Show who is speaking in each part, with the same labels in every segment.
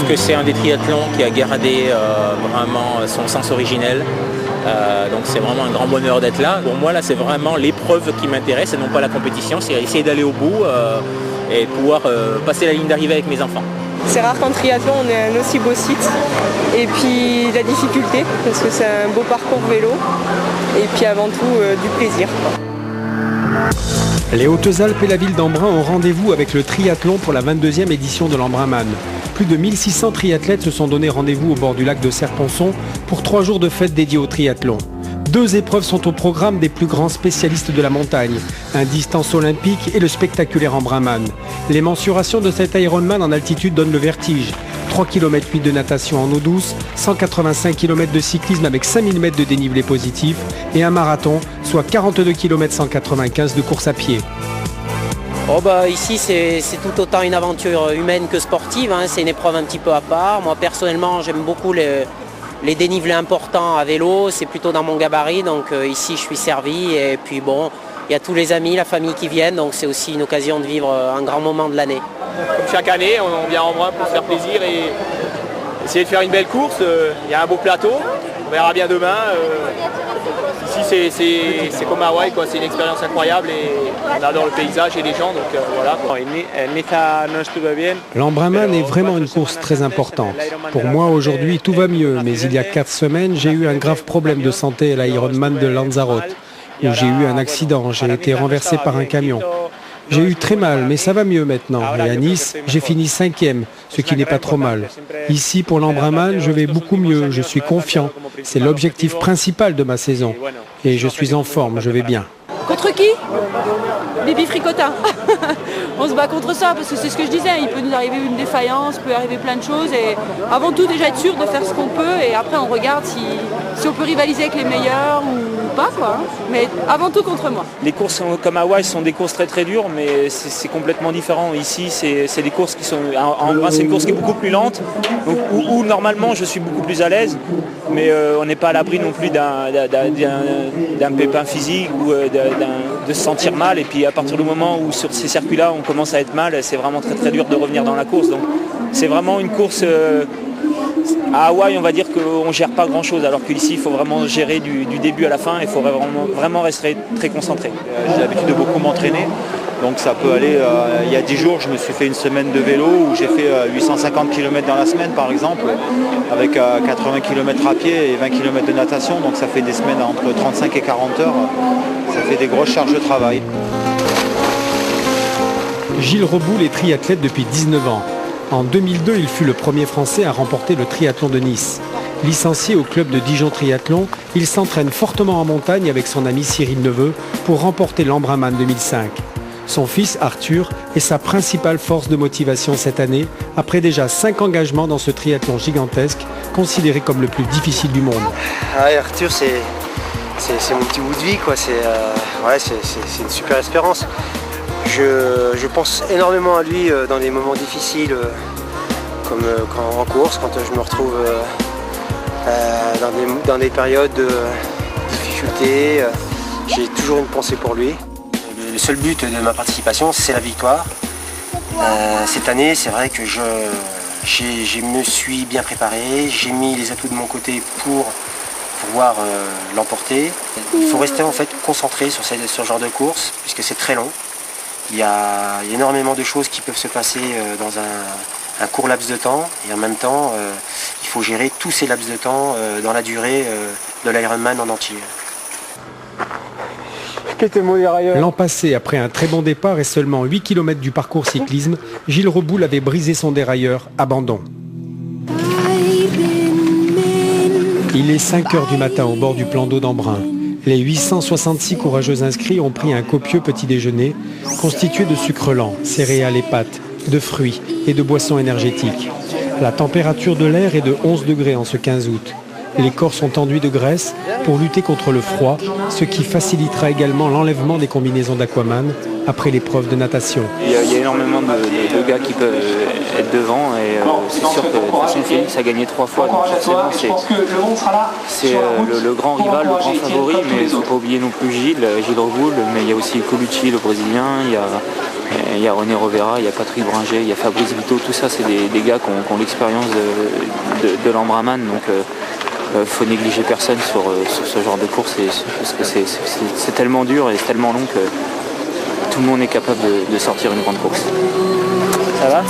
Speaker 1: que c'est un des triathlons qui a gardé vraiment son sens originel. Donc c'est vraiment un grand bonheur d'être là. Pour moi là c'est vraiment l'épreuve qui m'intéresse et non pas la compétition, c'est essayer d'aller au bout et pouvoir passer la ligne d'arrivée avec mes enfants.
Speaker 2: C'est rare qu'en triathlon on ait un aussi beau site. Et puis la difficulté, parce que c'est un beau parcours vélo. Et puis avant tout du plaisir.
Speaker 3: Les Hautes-Alpes et la ville d'Embrun ont rendez-vous avec le triathlon pour la 22e édition de l'Embrunman. Plus de 1600 triathlètes se sont donné rendez-vous au bord du lac de Serponçon pour 3 jours de fête dédiés au triathlon. 2 épreuves sont au programme des plus grands spécialistes de la montagne, un distance olympique et le spectaculaire Embrunman. Les mensurations de cet Ironman en altitude donnent le vertige. 3 km 8 de natation en eau douce, 185 km de cyclisme avec 5000 mètres de dénivelé positif et un marathon, soit 42 km 195 de course à pied.
Speaker 4: Ici c'est tout autant une aventure humaine que sportive, hein. C'est une épreuve un petit peu à part. Moi personnellement j'aime beaucoup les dénivelés importants à vélo, c'est plutôt dans mon gabarit, donc ici je suis servi et puis bon, il y a tous les amis, la famille qui viennent, donc c'est aussi une occasion de vivre un grand moment de l'année.
Speaker 5: Comme chaque année, on vient en Embrun pour se faire plaisir et essayer de faire une belle course. Il y a un beau plateau, on verra bien demain. Ici c'est comme Hawaï, quoi. C'est une expérience incroyable et on adore le paysage et les gens, donc voilà.
Speaker 3: L'Embrunman est vraiment une course très importante. Pour moi aujourd'hui tout va mieux, mais il y a 4 semaines j'ai eu un grave problème de santé à l'Ironman de Lanzarote, où j'ai eu un accident, j'ai été renversé par un camion. J'ai eu très mal, mais ça va mieux maintenant. Et à Nice, j'ai fini 5e, ce qui n'est pas trop mal. Ici, pour l'Embrunman, je vais beaucoup mieux, je suis confiant. C'est l'objectif principal de ma saison. Et je suis en forme, je vais bien.
Speaker 6: Contre qui? Bibi Fricotin. On se bat contre ça, parce que c'est ce que je disais, il peut nous arriver une défaillance, il peut arriver plein de choses. Et avant tout, déjà être sûr de faire ce qu'on peut, et après on regarde si on peut rivaliser avec les meilleurs ou pas, quoi. Mais avant tout contre moi.
Speaker 7: Les courses comme Hawaï sont des courses très très dures, mais c'est complètement différent. Ici, c'est des courses qui sont... En Embrun, c'est une course qui est beaucoup plus lente, donc, où normalement je suis beaucoup plus à l'aise, mais on n'est pas à l'abri non plus d'un pépin physique ou de se sentir mal. Et puis à partir du moment où sur ces circuits-là on commence à être mal, c'est vraiment très très dur de revenir dans la course. Donc c'est vraiment une course... À Hawaï, on va dire qu'on ne gère pas grand-chose, alors qu'ici, il faut vraiment gérer du début à la fin, il faut vraiment rester très concentré.
Speaker 8: J'ai l'habitude de beaucoup m'entraîner, donc ça peut aller... il y a 10 jours, je me suis fait une semaine de vélo où j'ai fait 850 km dans la semaine, par exemple, avec 80 km à pied et 20 km de natation, donc ça fait des semaines entre 35 et 40 heures. Ça fait des grosses charges de travail.
Speaker 3: Gilles Reboul est triathlète depuis 19 ans. En 2002, il fut le premier Français à remporter le triathlon de Nice. Licencié au club de Dijon Triathlon, il s'entraîne fortement en montagne avec son ami Cyril Neveu pour remporter l'Embrunman 2005. Son fils Arthur est sa principale force de motivation cette année, après déjà 5 engagements dans ce triathlon gigantesque, considéré comme le plus difficile du monde.
Speaker 9: Arthur, c'est mon petit bout de vie, quoi. C'est une super espérance. Je pense énormément à lui dans des moments difficiles, comme en course, quand je me retrouve dans des périodes de difficulté. J'ai toujours une pensée pour lui. Le seul but de ma participation, c'est la victoire. Cette année, c'est vrai que je me suis bien préparé, j'ai mis les atouts de mon côté pour pouvoir l'emporter. Il faut rester en fait concentré sur ce genre de course, puisque c'est très long. Il y a énormément de choses qui peuvent se passer dans un court laps de temps, et en même temps, il faut gérer tous ces laps de temps dans la durée de l'Ironman en entier.
Speaker 3: L'an passé, après un très bon départ et seulement 8 km du parcours cyclisme, Gilles Reboul avait brisé son dérailleur, abandon. Il est 5 h du matin au bord du plan d'eau d'Embrun. Les 866 courageux inscrits ont pris un copieux petit déjeuner constitué de sucre lent, céréales et pâtes, de fruits et de boissons énergétiques. La température de l'air est de 11 degrés en ce 15 août. Les corps sont enduits de graisse pour lutter contre le froid, ce qui facilitera également l'enlèvement des combinaisons d'Aquaman après l'épreuve de natation.
Speaker 7: Il y a énormément de gars qui peuvent être devant et c'est sûr que de toute façon Félix a gagné 3 fois, donc forcément c'est le grand rival, le grand favori, mais il ne faut pas oublier non plus Gilles Reboul, mais il y a aussi Colucci, le Brésilien, il y Il y a René Rovera, il y a Patrick Bringer, il y a Fabrice Vito, tout ça c'est des gars qui ont l'expérience de l'Embrunman, donc faut négliger personne sur ce genre de course, parce que c'est tellement dur et tellement long que tout le monde est capable de sortir une grande course.
Speaker 5: Ça va?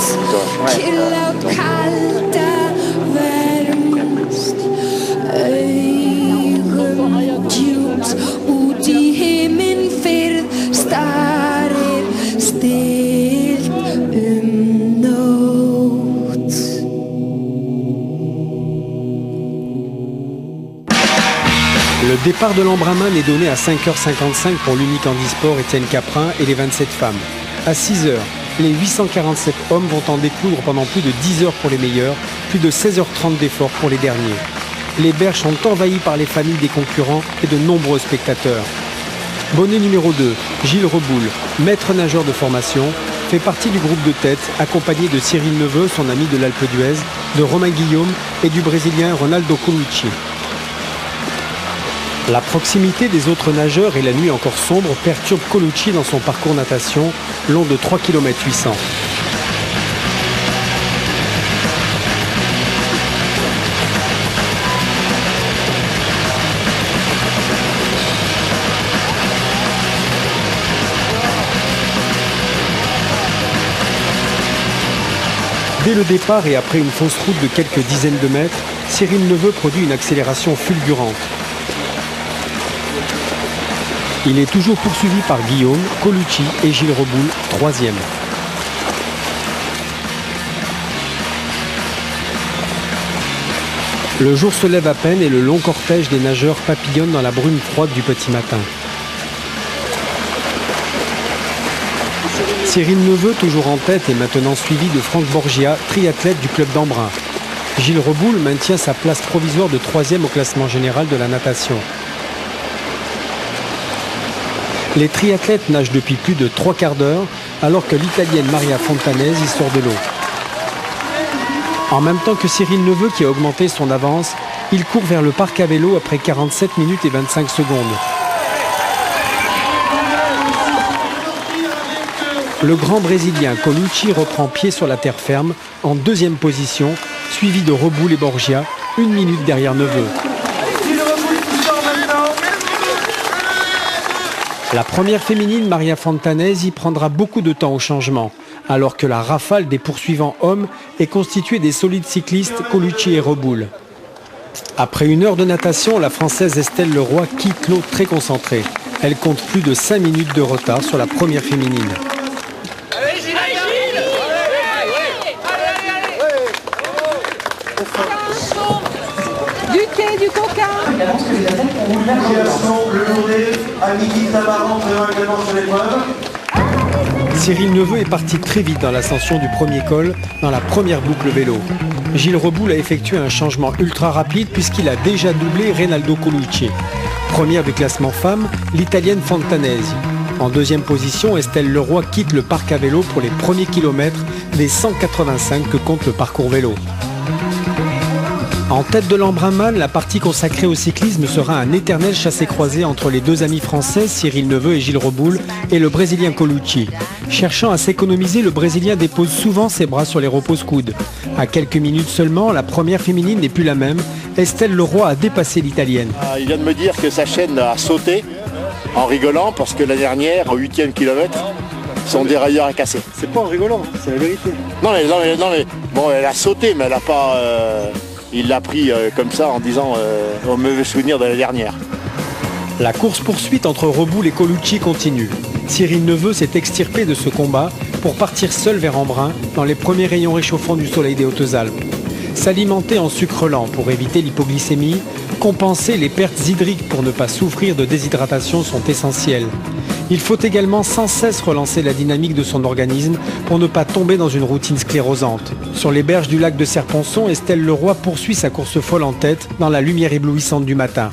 Speaker 3: Le départ de l'Embrunman est donné à 5h55 pour l'unique handisport Étienne Caprin et les 27 femmes. À 6h, les 847 hommes vont en découdre pendant plus de 10 heures pour les meilleurs, plus de 16h30 d'efforts pour les derniers. Les berges sont envahies par les familles des concurrents et de nombreux spectateurs. Bonnet numéro 2, Gilles Reboul, maître nageur de formation, fait partie du groupe de tête, accompagné de Cyril Neveu, son ami de l'Alpe d'Huez, de Romain Guillaume et du Brésilien Ronaldo Colucci. La proximité des autres nageurs et la nuit encore sombre perturbent Colucci dans son parcours natation, long de 3 km 800. Dès le départ et après une fausse route de quelques dizaines de mètres, Cyril Neveu produit une accélération fulgurante. Il est toujours poursuivi par Guillaume, Colucci et Gilles Reboul, troisième. Le jour se lève à peine et le long cortège des nageurs papillonne dans la brume froide du petit matin. Cyril Neveu, toujours en tête, est maintenant suivi de Franck Borgia, triathlète du club d'Embrun. Gilles Reboul maintient sa place provisoire de troisième au classement général de la natation. Les triathlètes nagent depuis plus de 3 quarts d'heure, alors que l'Italienne Maria Fontanesi sort de l'eau. En même temps que Cyril Neveu qui a augmenté son avance, il court vers le parc à vélo après 47 minutes et 25 secondes. Le grand Brésilien Colucci reprend pied sur la terre ferme, en deuxième position, suivi de Reboul et Borgia, 1 minute derrière Neveu. La première féminine, Maria Fontanesi, prendra beaucoup de temps au changement, alors que la rafale des poursuivants hommes est constituée des solides cyclistes Colucci et Reboul. Après 1 heure de natation, la Française Estelle Leroy quitte l'eau très concentrée. Elle compte plus de 5 minutes de retard sur la première féminine.
Speaker 6: Du thé, du coca.
Speaker 3: Cyril Neveu est parti très vite dans l'ascension du premier col, dans la première boucle vélo. Gilles Reboul a effectué un changement ultra rapide puisqu'il a déjà doublé Ronaldo Colucci. Première du classement femmes, l'Italienne Fontanesi. En deuxième position, Estelle Leroy quitte le parc à vélo pour les premiers kilomètres des 185 que compte le parcours vélo. En tête de l'Embrunman, la partie consacrée au cyclisme sera un éternel chassé-croisé entre les deux amis français, Cyril Neveu et Gilles Reboul, et le Brésilien Colucci. Cherchant à s'économiser, le Brésilien dépose souvent ses bras sur les repose-coudes. À quelques minutes seulement, la première féminine n'est plus la même. Estelle Leroy a dépassé l'Italienne.
Speaker 10: Il vient de me dire que sa chaîne a sauté en rigolant parce que la dernière, au 8e kilomètre, son dérailleur a cassé.
Speaker 11: C'est pas en rigolant, c'est la vérité.
Speaker 10: Non mais, bon, elle a sauté, mais elle n'a pas... Il l'a pris comme ça en disant au mauvais souvenir de la dernière.
Speaker 3: La course-poursuite entre Reboul et Colucci continue. Cyril Neveu s'est extirpé de ce combat pour partir seul vers Embrun dans les premiers rayons réchauffants du soleil des Hautes-Alpes. S'alimenter en sucre lent pour éviter l'hypoglycémie, compenser les pertes hydriques pour ne pas souffrir de déshydratation sont essentiels. Il faut également sans cesse relancer la dynamique de son organisme pour ne pas tomber dans une routine sclérosante. Sur les berges du lac de Serponçon, Estelle Leroy poursuit sa course folle en tête dans la lumière éblouissante du matin.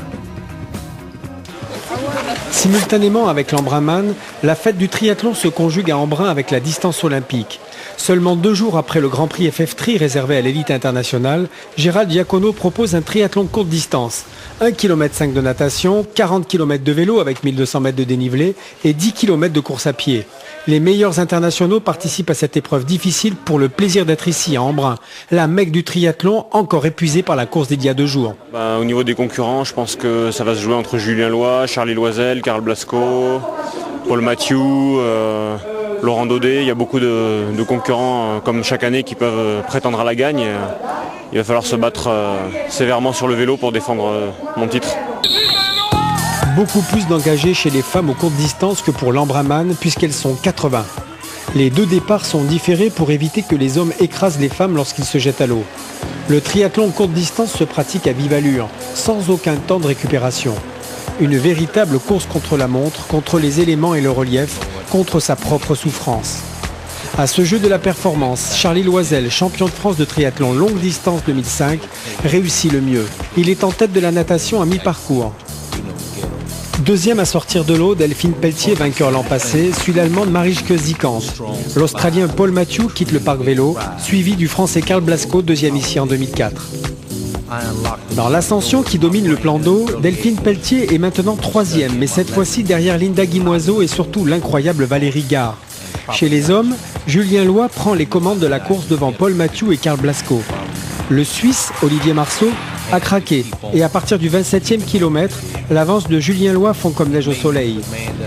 Speaker 3: Simultanément avec l'Embrunman, la fête du triathlon se conjugue à Embrun avec la distance olympique. Seulement 2 jours après le Grand Prix FF Tri réservé à l'élite internationale, Gérald Diacono propose un triathlon courte distance. 1,5 km de natation, 40 km de vélo avec 1200 mètres de dénivelé et 10 km de course à pied. Les meilleurs internationaux participent à cette épreuve difficile pour le plaisir d'être ici à Embrun, la mecque du triathlon encore épuisée par la course d'il y a 2 jours.
Speaker 12: Au niveau des concurrents, je pense que ça va se jouer entre Julien Loy, Charlie Loisel, Karl Blasco, Paul Mathieu, Laurent Daudet. Il y a beaucoup de concurrents comme chaque année qui peuvent prétendre à la gagne. Il va falloir se battre sévèrement sur le vélo pour défendre mon titre.
Speaker 3: Beaucoup plus d'engagés chez les femmes aux courtes distances que pour l'Embrunman puisqu'elles sont 80. Les 2 départs sont différés pour éviter que les hommes écrasent les femmes lorsqu'ils se jettent à l'eau. Le triathlon courte distance se pratique à vive allure, sans aucun temps de récupération. Une véritable course contre la montre, contre les éléments et le relief, contre sa propre souffrance. À ce jeu de la performance, Charlie Loisel, champion de France de triathlon longue distance 2005, réussit le mieux. Il est en tête de la natation à mi-parcours. Deuxième à sortir de l'eau, Delphine Pelletier, vainqueur l'an passé, suit l'Allemande Marieke Zikant. L'Australien Paul Mathieu quitte le parc vélo, suivi du Français Karl Blasco, deuxième ici en 2004. Dans l'ascension qui domine le plan d'eau, Delphine Pelletier est maintenant 3e, mais cette fois-ci derrière Linda Guimoiseau et surtout l'incroyable Valérie Gare. Chez les hommes, Julien Loy prend les commandes de la course devant Paul Mathieu et Karl Blasco. Le Suisse, Olivier Marceau, a craqué et à partir du 27e kilomètre, l'avance de Julien Loy fond comme neige au soleil.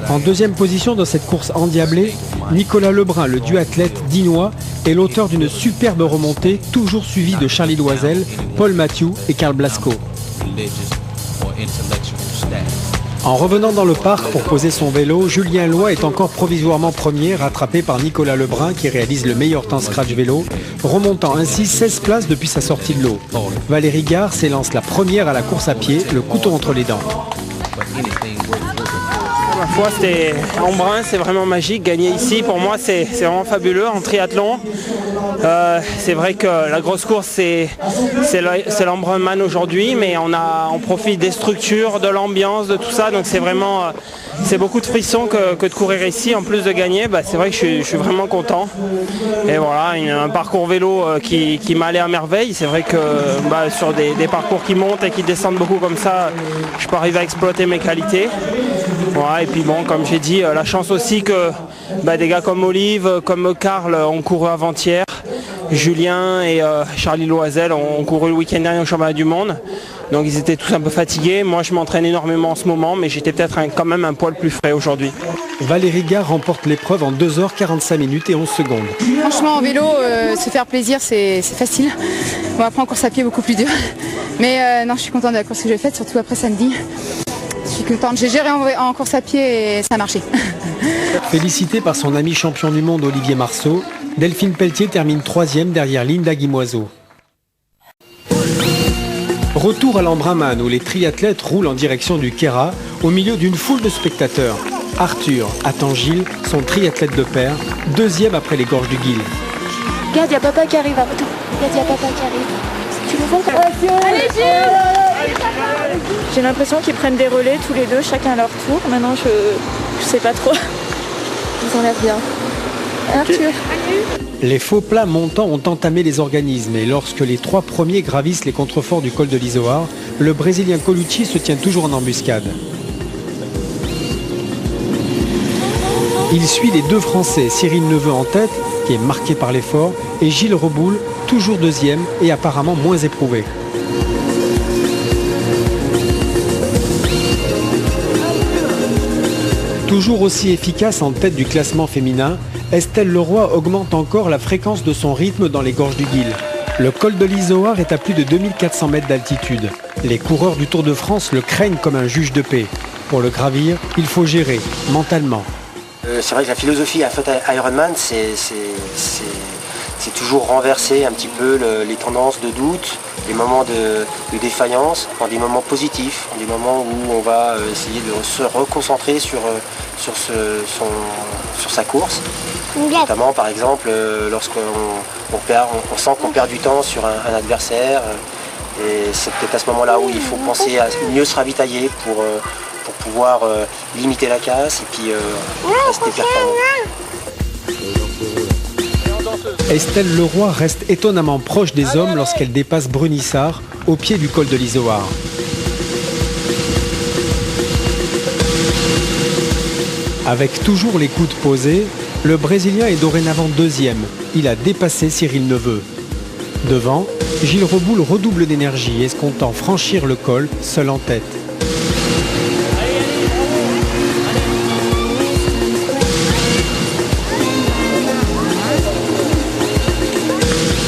Speaker 3: En 2e position dans cette course endiablée, Nicolas Lebrun, le duathlète dinois, est l'auteur d'une superbe remontée, toujours suivi de Charlie Loisel, Paul Mathieu et Karl Blasco. En revenant dans le parc pour poser son vélo, Julien Loy est encore provisoirement premier, rattrapé par Nicolas Lebrun qui réalise le meilleur temps scratch vélo, remontant ainsi 16 places depuis sa sortie de l'eau. Valérie Gare s'élance la première à la course à pied, le couteau entre les dents.
Speaker 13: Ma foi, c'était Embrun, c'est vraiment magique. Gagner ici, pour moi, c'est vraiment fabuleux en triathlon. C'est vrai que la grosse course, c'est l'Embrunman aujourd'hui, mais on profite des structures, de l'ambiance, de tout ça. Donc c'est vraiment, c'est beaucoup de frissons que de courir ici. En plus de gagner, c'est vrai que je suis vraiment content. Et voilà, un parcours vélo qui m'allait à merveille. C'est vrai que sur des parcours qui montent et qui descendent beaucoup comme ça, je peux arriver à exploiter mes qualités. Voilà, et puis bon, comme j'ai dit, la chance aussi que des gars comme Olive, comme Karl ont couru avant-hier. Julien et Charlie Loisel ont couru le week-end dernier au championnat du monde. Donc ils étaient tous un peu fatigués. Moi je m'entraîne énormément en ce moment, mais j'étais peut-être quand même un poil plus frais aujourd'hui.
Speaker 3: Valérie Gare remporte l'épreuve en 2h45 minutes et 11 secondes.
Speaker 14: Franchement en vélo, se faire plaisir c'est facile. Bon, après en course à pied beaucoup plus dur. Mais non, je suis contente de la course que j'ai faite, surtout après samedi. Je suis contente, j'ai géré en course à pied et ça a marché.
Speaker 3: Félicitée par son ami champion du monde Olivier Marceau, Delphine Pelletier termine 3e derrière Linda Guimoiseau. Retour à l'Embrunman où les triathlètes roulent en direction du Kéra au milieu d'une foule de spectateurs. Arthur attend Gilles, son triathlète de père, 2e après les gorges du Guil.
Speaker 15: Regarde, il y a papa qui arrive. Regarde, il y a papa qui arrive. Tu le vois? Allez Gilles! J'ai l'impression qu'ils prennent des relais tous les deux, chacun à leur tour. Maintenant, je sais pas trop. Ils ont l'air bien. Arthur.
Speaker 3: Les faux plats montants ont entamé les organismes et lorsque les 3 premiers gravissent les contreforts du col de l'Izoard, le Brésilien Colucci se tient toujours en embuscade. Il suit les 2 Français, Cyril Neveu en tête, qui est marqué par l'effort, et Gilles Reboul, toujours 2e et apparemment moins éprouvé. Toujours aussi efficace en tête du classement féminin, Estelle Leroy augmente encore la fréquence de son rythme dans les gorges du Guil. Le col de l'Izoard est à plus de 2400 mètres d'altitude. Les coureurs du Tour de France le craignent comme un juge de paix. Pour le gravir, il faut gérer mentalement.
Speaker 9: C'est vrai que la philosophie à fait Ironman, c'est toujours renverser un petit peu les tendances de doute, les moments de défaillance, en des moments positifs, en des moments où on va essayer de se reconcentrer sur sa course. Notamment par exemple lorsqu'on sent qu'on perd du temps sur un adversaire. Et c'est peut-être à ce moment-là où il faut penser à mieux se ravitailler pour pouvoir limiter la casse et puis rester performant.
Speaker 3: Estelle Leroy reste étonnamment proche des hommes lorsqu'elle dépasse Brunissart au pied du col de l'Izoard. Avec toujours les coudes posés, le Brésilien est dorénavant deuxième. Il a dépassé Cyril Neveu. Devant, Gilles Reboul redouble d'énergie, escomptant franchir le col seul en tête.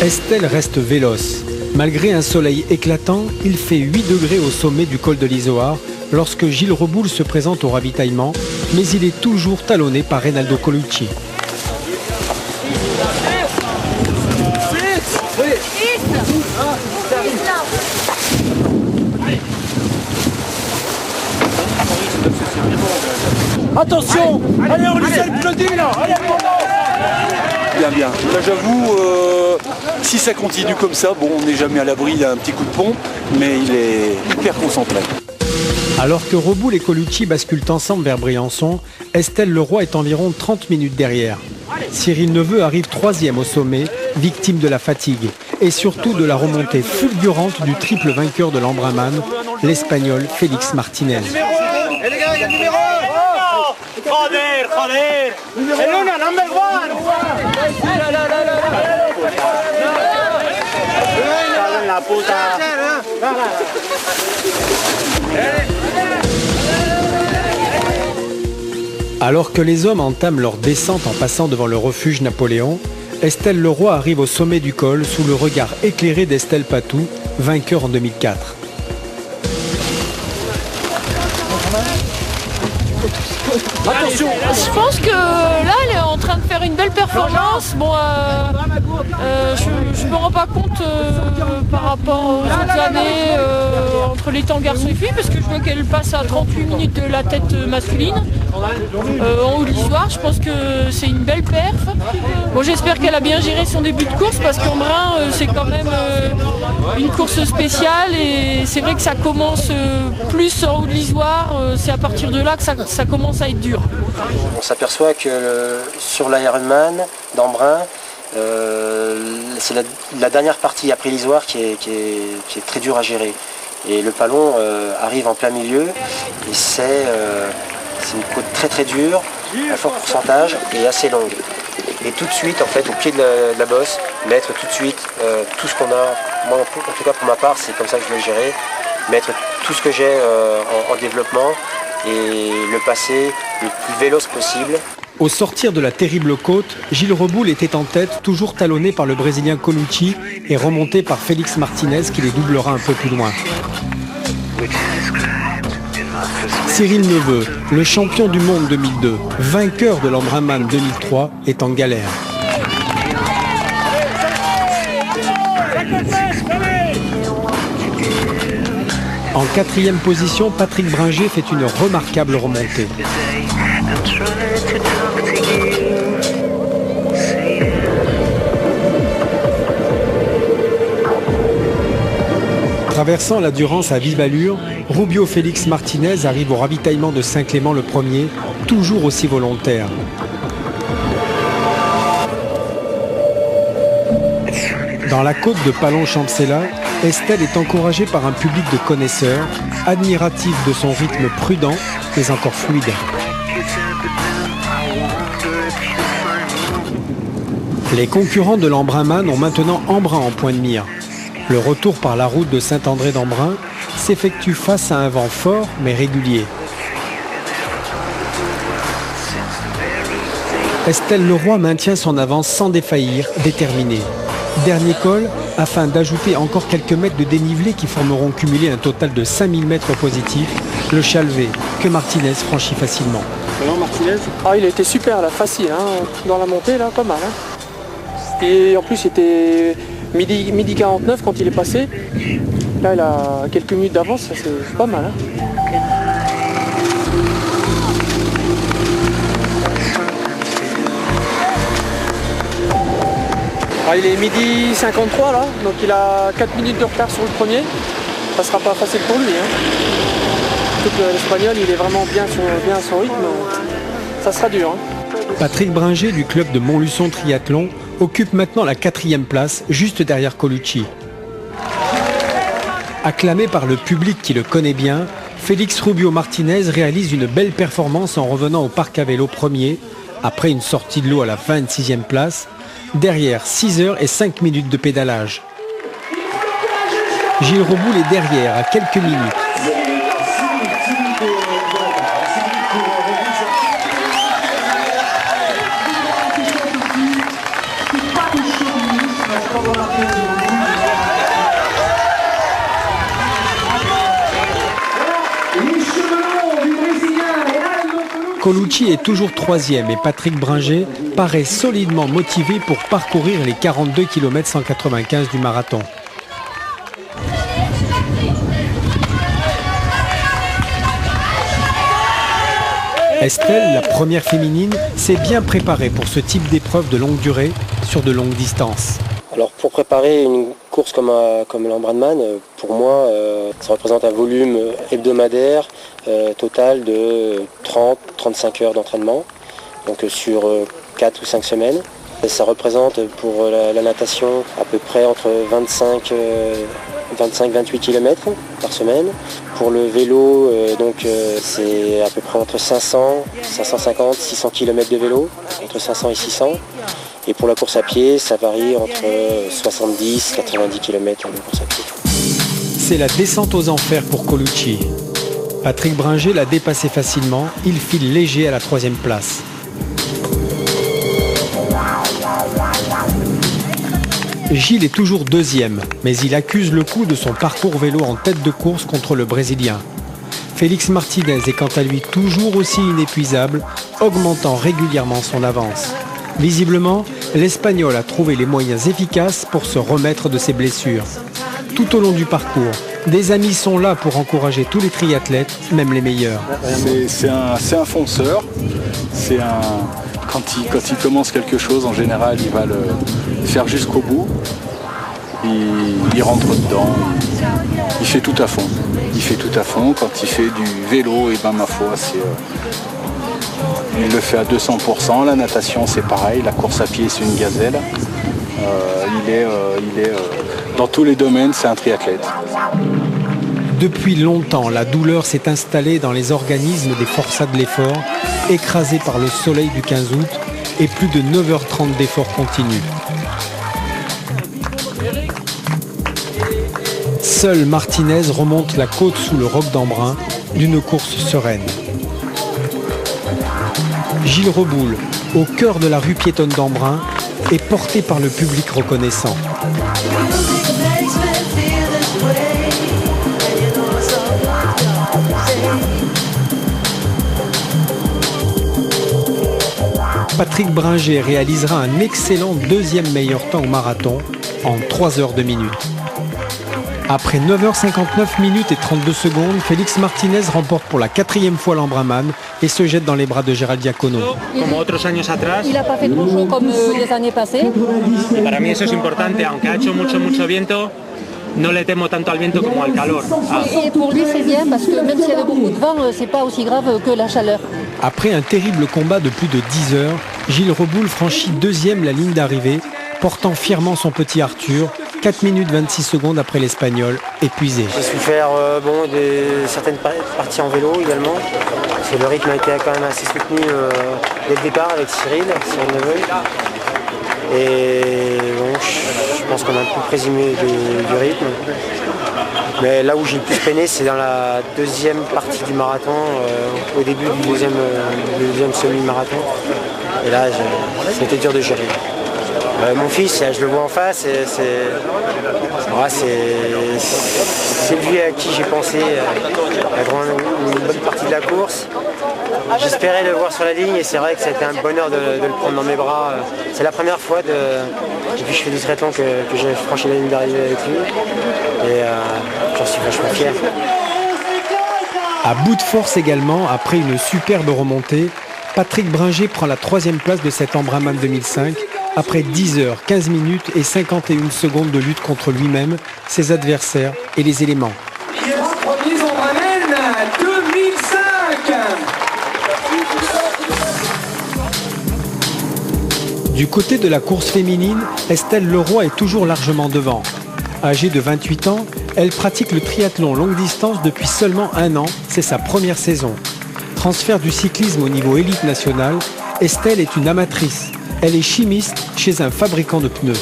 Speaker 3: Estelle reste véloce. Malgré un soleil éclatant, il fait 8 degrés au sommet du col de l'Izoard lorsque Gilles Reboul se présente au ravitaillement, mais il est toujours talonné par Reynaldo Colucci.
Speaker 16: Attention, allez, on lui applaudit là, allez, bien. Là j'avoue, si ça continue comme ça, bon, on n'est jamais à l'abri d'un petit coup de pompe, mais il est hyper concentré.
Speaker 3: Alors que Reboul et Colucci basculent ensemble vers Briançon, Estelle Leroy est environ 30 minutes derrière. Cyril Neveu arrive 3e au sommet, victime de la fatigue et surtout de la remontée fulgurante du triple vainqueur de l'Embrunman, l'Espagnol Félix Martinez.
Speaker 16: Et les gars, il y a le numéro 1. Joder. El uno, number 1. La puta.
Speaker 3: Alors que les hommes entament leur descente en passant devant le refuge Napoléon, Estelle Leroy arrive au sommet du col sous le regard éclairé d'Estelle Patou, vainqueur en 2004.
Speaker 6: Attention. Je pense que là, elle est en train de faire une belle performance. Bon, je me rends pas compte par rapport aux autres années entre les temps garçons et filles, parce que je vois qu'elle passe à 38 minutes de la tête masculine. En haut de l'histoire, je pense que c'est une belle perf. Bon, j'espère qu'elle a bien géré son début de course, parce qu'Embrun, c'est quand même une course spéciale, et c'est vrai que ça commence plus en haut de l'Izoard. C'est à partir de là que ça commence à être dur.
Speaker 9: On s'aperçoit que sur l'Ironman d'Embrun, c'est la dernière partie après l'Izoard qui est très dure à gérer. Et le Pallon arrive en plein milieu, et c'est une côte très dure, à fort pourcentage et assez longue. Et tout de suite, en fait, au pied de la bosse, mettre tout de suite tout ce qu'on a, moi en tout cas pour ma part, c'est comme ça que je vais gérer, mettre tout ce que j'ai en développement et le passer le plus véloce possible.
Speaker 3: Au sortir de la terrible côte, Gilles Reboul était en tête, toujours talonné par le Brésilien Colucci et remonté par Félix Martinez qui les doublera un peu plus loin. Cyril Neveu, le champion du monde 2002, vainqueur de l'Embrunman 2003, est en galère. En 4e position, Patrick Bringer fait une remarquable remontée. Traversant la Durance à vive allure, Rubio Félix Martinez arrive au ravitaillement de Saint-Clément le premier, toujours aussi volontaire. Dans la côte de Pallon-Champcella, Estelle est encouragée par un public de connaisseurs, admiratif de son rythme prudent, mais encore fluide. Les concurrents de l'Embrunman ont maintenant Embrun en point de mire. Le retour par la route de Saint-André-d'Embrun s'effectue face à un vent fort mais régulier. Estelle Leroy maintient son avance sans défaillir, déterminée. Dernier col, afin d'ajouter encore quelques mètres de dénivelé qui formeront cumulé un total de 5000 mètres positifs, le Chalvet, que Martinez franchit facilement.
Speaker 17: Alors Martinez, il a été super là, facile, hein, dans la montée là, pas mal. Hein. Et en plus c'était midi 49 quand il est passé. Là il a quelques minutes d'avance, c'est pas mal. Hein. Il est midi 53 là, donc il a 4 minutes de retard sur le premier. Ça sera pas facile pour lui. Hein. Surtout que l'Espagnol, il est vraiment bien à son rythme. Ça sera dur. Hein.
Speaker 3: Patrick Bringer du club de Montluçon Triathlon occupe maintenant la 4e place, juste derrière Colucci. Acclamé par le public qui le connaît bien, Félix Rubio Martinez réalise une belle performance en revenant au parc à vélo premier, après une sortie de l'eau à la 26e place, derrière 6 heures et 5 minutes de pédalage. Gilles Reboul est derrière à quelques minutes. Colucci est toujours 3e et Patrick Bringer paraît solidement motivé pour parcourir les 42 km 195 du marathon. Estelle, la première féminine, s'est bien préparée pour ce type d'épreuve de longue durée sur de longues distances.
Speaker 9: Alors pour préparer une course comme l'Embrunman, pour moi, ça représente un volume hebdomadaire total de 30-35 heures d'entraînement, donc sur 4 ou 5 semaines. Et ça représente pour la natation à peu près entre 25-28 km par semaine. Pour le vélo, c'est à peu près entre 500, 550, 600 km de vélo, entre 500 et 600. Et pour la course à pied, ça varie entre 70 et 90 km de course à pied.
Speaker 3: C'est la descente aux enfers pour Colucci. Patrick Bringer l'a dépassé facilement, il file léger à la 3e place. Gilles est toujours 2e, mais il accuse le coup de son parcours vélo en tête de course contre le Brésilien. Félix Martinez est quant à lui toujours aussi inépuisable, augmentant régulièrement son avance. Visiblement, l'Espagnol a trouvé les moyens efficaces pour se remettre de ses blessures. Tout au long du parcours, des amis sont là pour encourager tous les triathlètes, même les meilleurs.
Speaker 16: C'est un fonceur. Quand il commence quelque chose, en général, il va le faire jusqu'au bout. Il rentre dedans. Il fait tout à fond. Quand il fait du vélo, et ben ma foi, il le fait à 200%. La natation, c'est pareil. La course à pied, c'est une gazelle. Il est dans tous les domaines, c'est un triathlète.
Speaker 3: Depuis longtemps, la douleur s'est installée dans les organismes des forçats de l'effort, écrasés par le soleil du 15 août et plus de 9h30 d'efforts continus. Seul Martinez remonte la côte sous le roc d'Embrun d'une course sereine. Gilles Reboul, au cœur de la rue piétonne d'Embrun, est porté par le public reconnaissant. Patrick Bringer réalisera un excellent 2e meilleur temps au marathon en 3 heures 2 minutes. Après 9h59 minutes et 32 secondes, Félix Martinez remporte pour la 4e fois l'Embrunman et se jette dans les bras de Gérald Diacono.
Speaker 18: Il n'a pas fait trop chaud comme les années passées.
Speaker 19: Et para mí eso es importante, aunque ha hecho mucho viento, no le temo tanto al viento como al calor.
Speaker 18: Et pour lui c'est bien parce que même s'il y a beaucoup de vent, c'est pas aussi grave que la chaleur.
Speaker 3: Après un terrible combat de plus de 10 heures, Gilles Reboul franchit 2e la ligne d'arrivée, portant fièrement son petit Arthur, 4 minutes 26 secondes après l'Espagnol, épuisé.
Speaker 9: J'ai su faire certaines parties en vélo également, parce que le rythme a été quand même assez soutenu dès le départ avec Cyril Neveu. Et bon, je pense qu'on a un peu présumé du rythme. Mais là où j'ai le plus peiné, c'est dans la 2e partie du marathon, au début du deuxième semi-marathon. Et là, c'était dur de gérer. Mon fils, je le vois en face, c'est lui à qui j'ai pensé une bonne partie de la course. J'espérais le voir sur la ligne et c'est vrai que ça a été un bonheur de le prendre dans mes bras. C'est la première fois depuis que je fais du triathlon que j'ai franchi la ligne d'arrivée avec lui. Et j'en suis vachement fier.
Speaker 3: À bout de force également, après une superbe remontée, Patrick Bringer prend la 3e place de cet Embrunman 2005 après 10 heures, 15 minutes et 51 secondes de lutte contre lui-même, ses adversaires et les éléments.
Speaker 20: Premier Embrunman 2005.
Speaker 3: Du côté de la course féminine, Estelle Leroy est toujours largement devant. Âgée de 28 ans, elle pratique le triathlon longue distance depuis seulement 1 an, c'est sa première saison. Transfert du cyclisme au niveau élite national, Estelle est une amatrice. Elle est chimiste chez un fabricant de pneus.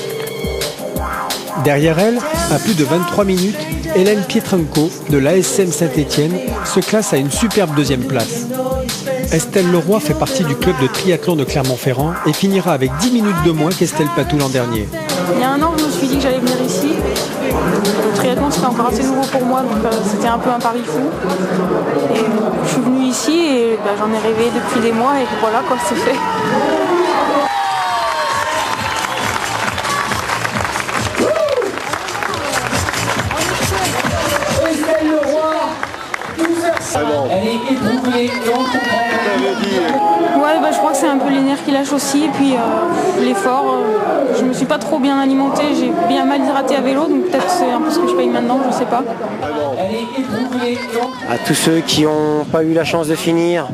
Speaker 3: Derrière elle, à plus de 23 minutes, Hélène Pietrenko de l'ASM Saint-Étienne se classe à une superbe 2e place. Estelle Leroy fait partie du club de triathlon de Clermont-Ferrand et finira avec 10 minutes de moins qu'Estelle Patou l'an dernier.
Speaker 15: Il y a 1 an, je me suis dit que j'allais venir ici. Le triathlon, c'était encore assez nouveau pour moi, donc c'était un peu un pari fou. Et je suis venue ici et j'en ai rêvé depuis des mois et voilà quoi, c'est fait.
Speaker 20: Elle est éprouvée et on comprend.
Speaker 15: Ouais, je crois que c'est un peu les nerfs qui lâchent aussi. Et puis l'effort, je me suis pas trop bien alimentée, j'ai bien mal hydraté à vélo, donc peut-être c'est un peu ce que je paye maintenant, je sais pas.
Speaker 9: À tous ceux qui n'ont pas eu la chance de finir,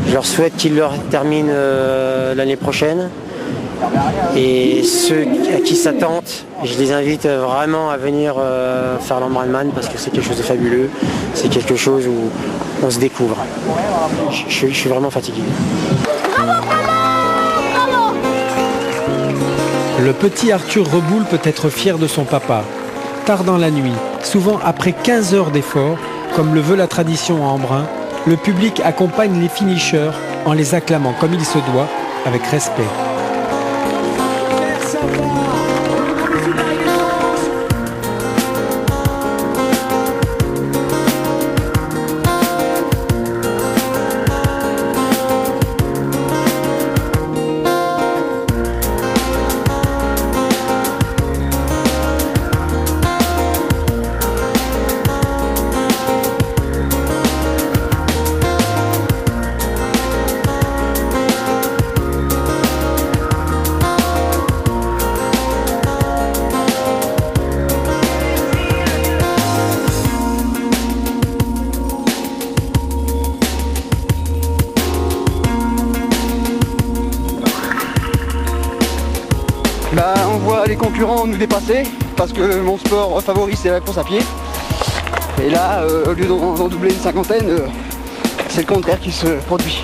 Speaker 9: je leur souhaite qu'ils le terminent l'année prochaine. Et ceux à qui ça tente, je les invite vraiment à venir faire l'Ambraman parce que c'est quelque chose de fabuleux, c'est quelque chose où on se découvre. Je suis vraiment fatigué.
Speaker 3: Le petit Arthur Reboul peut être fier de son papa. Tard dans la nuit, souvent après 15 heures d'effort, comme le veut la tradition à Embrun, le public accompagne les finishers en les acclamant comme il se doit, avec respect.
Speaker 11: On voit les concurrents nous dépasser parce que mon sport favori c'est la course à pied. Et là, au lieu d'en doubler une 50aine, c'est le contraire qui se produit.